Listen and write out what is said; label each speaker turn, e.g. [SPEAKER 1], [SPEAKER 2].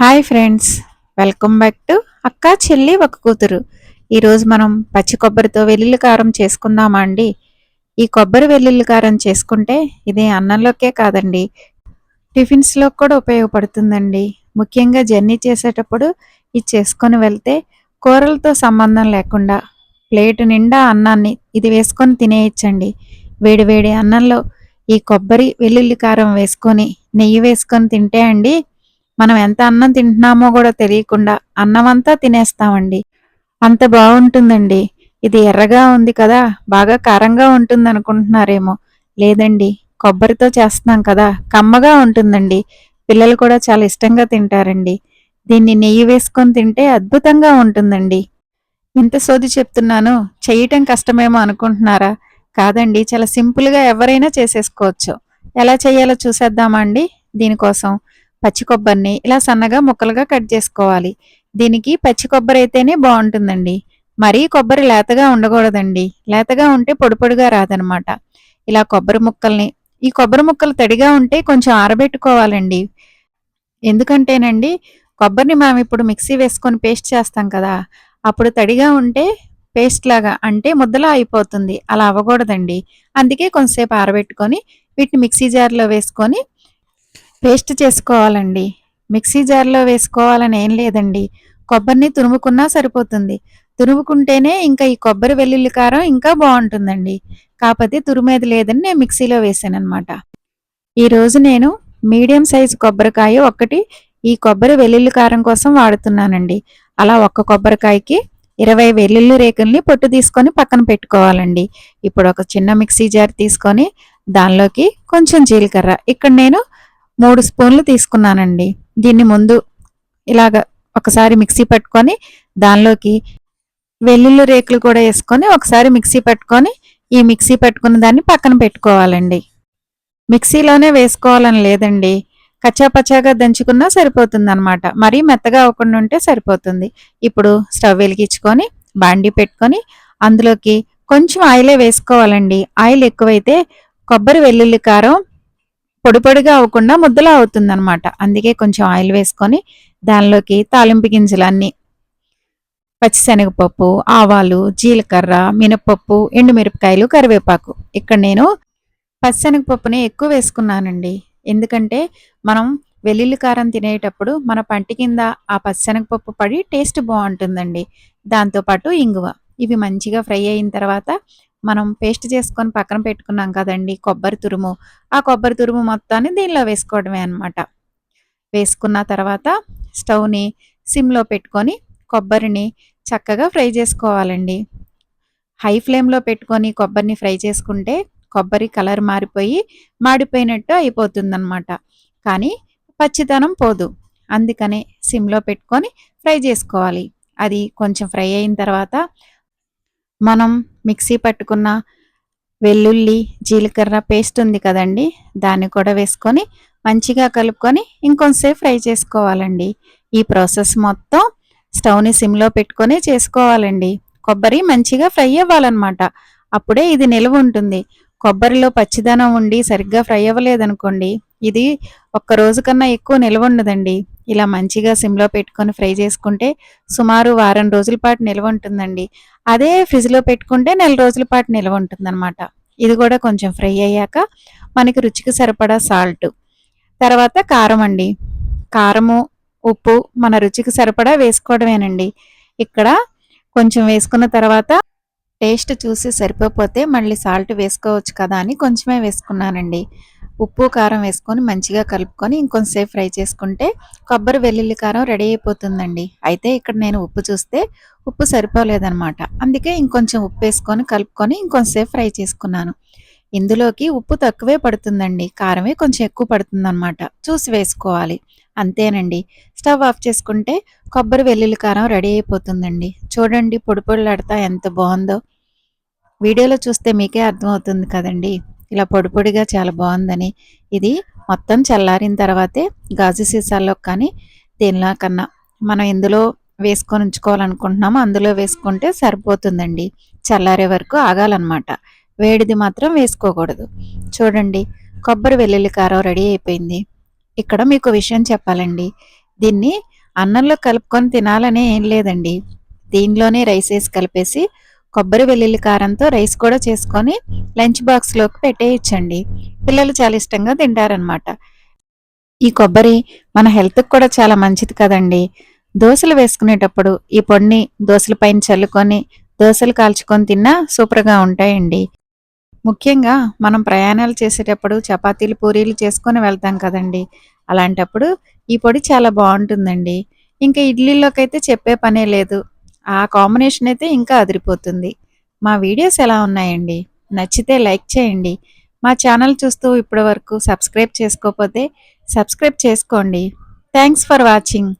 [SPEAKER 1] Hi friends, welcome back to అక్క చెల్లి ఒక కూతురు. ఈరోజు మనం పచ్చి కొబ్బరితో వెల్లుల్లి కారం చేసుకుందామా అండి? ఈ కొబ్బరి వెల్లుల్లి కారం చేసుకుంటే ఇది అన్నంలోకే కాదండి, టిఫిన్స్లో కూడా ఉపయోగపడుతుందండి. ముఖ్యంగా జర్నీ చేసేటప్పుడు ఇది చేసుకొని వెళ్తే కూరలతో సంబంధం లేకుండా ప్లేట్ నిండా అన్నాన్ని ఇది వేసుకొని తినేయచ్చండి. వేడివేడి అన్నంలో ఈ కొబ్బరి వెల్లుల్లి కారం వేసుకొని నెయ్యి వేసుకొని తింటే అండి, మనం ఎంత అన్నం తింటున్నామో కూడా తెలియకుండా అన్నమంతా తినేస్తామండి. అంత బాగుంటుందండి. ఇది ఎర్రగా ఉంది కదా, బాగా కారంగా ఉంటుంది అనుకుంటున్నారేమో. లేదండి, కొబ్బరితో చేస్తున్నాం కదా, కమ్మగా ఉంటుందండి. పిల్లలు కూడా చాలా ఇష్టంగా తింటారండి. దీన్ని నెయ్యి వేసుకొని తింటే అద్భుతంగా ఉంటుందండి. ఇంత సోది చెప్తున్నాను, చేయటం కష్టమేమో అనుకుంటున్నారా? కాదండి, చాలా సింపుల్గా ఎవరైనా చేసేసుకోవచ్చు. ఎలా చేయాలో చూసేద్దామా అండి? దీనికోసం పచ్చి కొబ్బరిని ఇలా సన్నగా ముక్కలుగా కట్ చేసుకోవాలి. దీనికి పచ్చి కొబ్బరి అయితేనే బాగుంటుందండి. మరీ కొబ్బరి లేతగా ఉండకూడదండి. లేతగా ఉంటే పొడి పొడిగా రాదనమాట. ఇలా కొబ్బరి ముక్కల్ని, ఈ కొబ్బరి ముక్కలు తడిగా ఉంటే కొంచెం ఆరబెట్టుకోవాలండి. ఎందుకంటేనండి, కొబ్బరిని మనం ఇప్పుడు మిక్సీ వేసుకొని పేస్ట్ చేస్తాం కదా, అప్పుడు తడిగా ఉంటే పేస్ట్ లాగా అంటే ముద్దలా అయిపోతుంది. అలా అవ్వకూడదండి. అందుకే కొంచెంసేపు ఆరబెట్టుకొని వీటిని మిక్సీ జార్లో వేసుకొని పేస్ట్ చేసుకోవాలండి. మిక్సీ జార్లో వేసుకోవాలని ఏం లేదండి. కొబ్బరిని తురుముకున్నా సరిపోతుంది. తురుముకుంటేనే ఇంకా ఈ కొబ్బరి వెల్లుల్లి కారం ఇంకా బాగుంటుందండి. కాకపోతే తురిమేది లేదని నేను మిక్సీలో వేసాననమాట. ఈరోజు నేను మీడియం సైజు కొబ్బరికాయ ఒక్కటి ఈ కొబ్బరి వెల్లుల్లి కారం కోసం వాడుతున్నానండి. అలా ఒక్క కొబ్బరికాయకి 20 వెల్లుల్లి రేకుల్ని పొట్టు తీసుకొని పక్కన పెట్టుకోవాలండి. ఇప్పుడు ఒక చిన్న మిక్సీ జార్ తీసుకొని దానిలోకి కొంచెం జీలకర్ర, ఇక్కడ నేను 3 స్పూన్లు తీసుకున్నానండి. దీన్ని ముందు ఇలాగ ఒకసారి మిక్సీ పట్టుకొని దానిలోకి వెల్లుల్లి రేకులు కూడా వేసుకొని ఒకసారి మిక్సీ పట్టుకొని ఈ మిక్సీ పట్టుకున్న దాన్ని పక్కన పెట్టుకోవాలండి. మిక్సీలోనే వేసుకోవాలని లేదండి. కచ్చాపచ్చాగా దంచుకున్నా సరిపోతుందనమాట. మరీ మెత్తగా అవ్వకుండా ఉంటే సరిపోతుంది. ఇప్పుడు స్టవ్ వెలిగించుకొని బాండీ పెట్టుకొని అందులోకి కొంచెం ఆయిలే వేసుకోవాలండి. ఆయిల్ ఎక్కువైతే కొబ్బరి వెల్లుల్లి కారం పొడి పొడిగా అవ్వకుండా ముద్దలా అవుతుందనమాట. అందుకే కొంచెం ఆయిల్ వేసుకొని దానిలోకి తాలింపు గింజలన్నీ, పచ్చిశనగపప్పు, ఆవాలు, జీలకర్ర, మినపప్పు, ఎండుమిరపకాయలు, కరివేపాకు. ఇక్కడ నేను పచ్చిశనగపప్పుని ఎక్కువ వేసుకున్నానండి. ఎందుకంటే మనం వెల్లుల్లి కారం తినేటప్పుడు మన పంటి కింద ఆ పచ్చిశనగపప్పు పడి టేస్ట్ బాగుంటుందండి. దాంతోపాటు ఇంగువ. ఇవి మంచిగా ఫ్రై అయిన తర్వాత మనం పేస్ట్ చేసుకొని పక్కన పెట్టుకున్నాం కదండి కొబ్బరి తురుము. ఆ కొబ్బరి తురుము మొత్తాన్ని దీనిలో వేసుకోవడమే అనమాట. వేసుకున్న తర్వాత స్టవ్ని సిమ్లో పెట్టుకొని కొబ్బరిని చక్కగా ఫ్రై చేసుకోవాలండి. హై ఫ్లేమ్లో పెట్టుకొని కొబ్బరిని ఫ్రై చేసుకుంటే కొబ్బరి కలర్ మారిపోయి మాడిపోయినట్టు అయిపోతుందన్నమాట. కానీ పచ్చితనం పోదు. అందుకనే సిమ్లో పెట్టుకొని ఫ్రై చేసుకోవాలి. అది కొంచెం ఫ్రై అయిన తర్వాత మనం మిక్సీ పట్టుకున్న వెల్లుల్లి, జీలకర్ర పేస్ట్ ఉంది కదండి, దాన్ని కూడా వేసుకొని మంచిగా కలుపుకొని ఇంకొంచెంసేపు ఫ్రై చేసుకోవాలండి. ఈ ప్రాసెస్ మొత్తం స్టవ్ని సిమ్లో పెట్టుకొని చేసుకోవాలండి. కొబ్బరి మంచిగా ఫ్రై అవ్వాలన్నమాట. అప్పుడే ఇది నిల్వ ఉంటుంది. కొబ్బరిలో పచ్చిదనం ఉండి సరిగ్గా ఫ్రై అవ్వలేదనుకోండి, ఇది ఒక్క రోజు కన్నా ఎక్కువ నిల్వ ఉండదండి. ఇలా మంచిగా సిమ్లో పెట్టుకొని ఫ్రై చేసుకుంటే సుమారు వారం రోజుల పాటు నిల్వ ఉంటుందండి. అదే ఫ్రిడ్జ్లో పెట్టుకుంటే నెల రోజుల పాటు నిల్వ ఉంటుందన్నమాట. ఇది కూడా కొంచెం ఫ్రై అయ్యాక మనకి రుచికి సరిపడా సాల్ట్, తర్వాత కారం అండి. కారము, ఉప్పు మన రుచికి సరిపడా వేసుకోవడమేనండి. ఇక్కడ కొంచెం వేసుకున్న తర్వాత టేస్ట్ చూసి సరిపోతే మళ్ళీ సాల్ట్ వేసుకోవచ్చు కదా అని కొంచెమే వేసుకున్నానండి. ఉప్పు, కారం వేసుకొని మంచిగా కలుపుకొని ఇంకొంచెంసేపు ఫ్రై చేసుకుంటే కొబ్బరి వెల్లుల్లి కారం రెడీ అయిపోతుందండి. అయితే ఇక్కడ నేను ఉప్పు చూస్తే ఉప్పు సరిపోలేదనమాట. అందుకే ఇంకొంచెం ఉప్పు వేసుకొని కలుపుకొని ఇంకొంచెంసేపు ఫ్రై చేసుకున్నాను. ఇందులోకి ఉప్పు తక్కువే పడుతుందండి, కారమే కొంచెం ఎక్కువ పడుతుందన్నమాట. చూసి వేసుకోవాలి. అంతేనండి. స్టవ్ ఆఫ్ చేసుకుంటే కొబ్బరి వెల్లుల్లి కారం రెడీ అయిపోతుందండి. చూడండి, పొడి పొడిలాడుతా ఎంత బాగుందో. వీడియోలో చూస్తే మీకే అర్థమవుతుంది కదండి, ఇలా పొడి పొడిగా చాలా బాగుందని. ఇది మొత్తం చల్లారిన తర్వాతే గాజు సీసాల్లో కానీ దేనిలా కన్నా మనం ఎందులో వేసుకొని ఉంచుకోవాలనుకుంటున్నామో అందులో వేసుకుంటే సరిపోతుందండి. చల్లారే వరకు ఆగాలన్నమాట. వేడిది మాత్రం వేసుకోకూడదు. చూడండి, కొబ్బరి వెల్లుల్లి కారం రెడీ అయిపోయింది. ఇక్కడ మీకు విషయం చెప్పాలండి. దీన్ని అన్నంలో కలుపుకొని తినాలనే ఏం లేదండి. దీనిలోనే రైస్ వేసి కలిపేసి కొబ్బరి వెల్లుల్లి కారంతో రైస్ కూడా చేసుకొని లంచ్ బాక్స్లోకి పెట్టేయచ్చండి. పిల్లలు చాలా ఇష్టంగా తింటారనమాట. ఈ కొబ్బరి మన హెల్త్కి కూడా చాలా మంచిది కదండి. దోశలు వేసుకునేటప్పుడు ఈ పొడిని దోశల పైన చల్లుకొని దోశలు కాల్చుకొని తిన్నా సూపర్గా ఉంటాయండి. ముఖ్యంగా మనం ప్రయాణాలు చేసేటప్పుడు చపాతీలు, పూరీలు చేసుకొని వెళ్తాం కదండీ! అలాంటప్పుడు ఈ పొడి చాలా బావుంటుందండి. ఇంకా ఇడ్లీలోకైతే చెప్పే పనే లేదు. ఆ కాంబినేషన్ అయితే ఇంకా అదిరిపోతుంది. మా వీడియోస్ ఎలా ఉన్నాయండి? నచ్చితే లైక్ చేయండి. మా ఛానల్ చూస్తూ ఇప్పటి వరకు సబ్స్క్రైబ్ చేసుకోకపోతే సబ్స్క్రైబ్ చేసుకోండి. Thanks for watching.